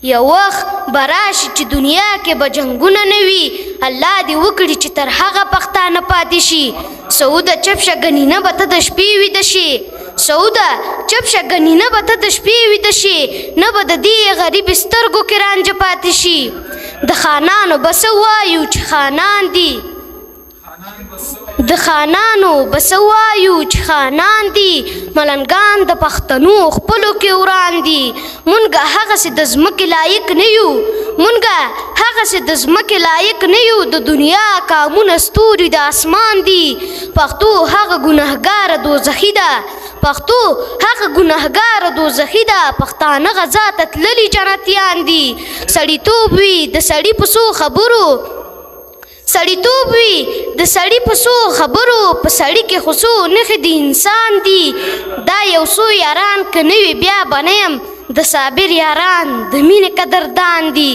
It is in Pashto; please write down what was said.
یو وخت به راشي چې دنیا کې به جنګونه نه وي الله دې وکړي چې تر هغه پښتانه پاتې شي سعوده چپ شه ګنې نه به ته د شپې ویده شي سعوده چپ شه ګنې نه به ته د شپې ویده شي نه به د دې غریب سترګو کې رانجه پاتې شي د خانانو به څه وایو چې خانان دي د خانانو به څه وایو چې خانان دي ملنګان د پښتنو خپلو کې وران دي مونږ هغسې د ځمکې لایق نه یو مونږ هغسې د ځمکې لایق نه یو د دنیا کامونه ستوري د اسمان دي پښتو هغه ګنهګاره دوزخي ده پښتو هغه ګنهګاره دوزخي ده پښتانه غزا ته تللي جنتیان دي سړیتوب وي د سړي په څو خبرو سړیتوب وي د سړي په څو خبرو په سړي کې خو څو نښې د انسان دي دا یو څو یاران که نه وي بیا به نه یم د صابر یاران د مینې قدردان دي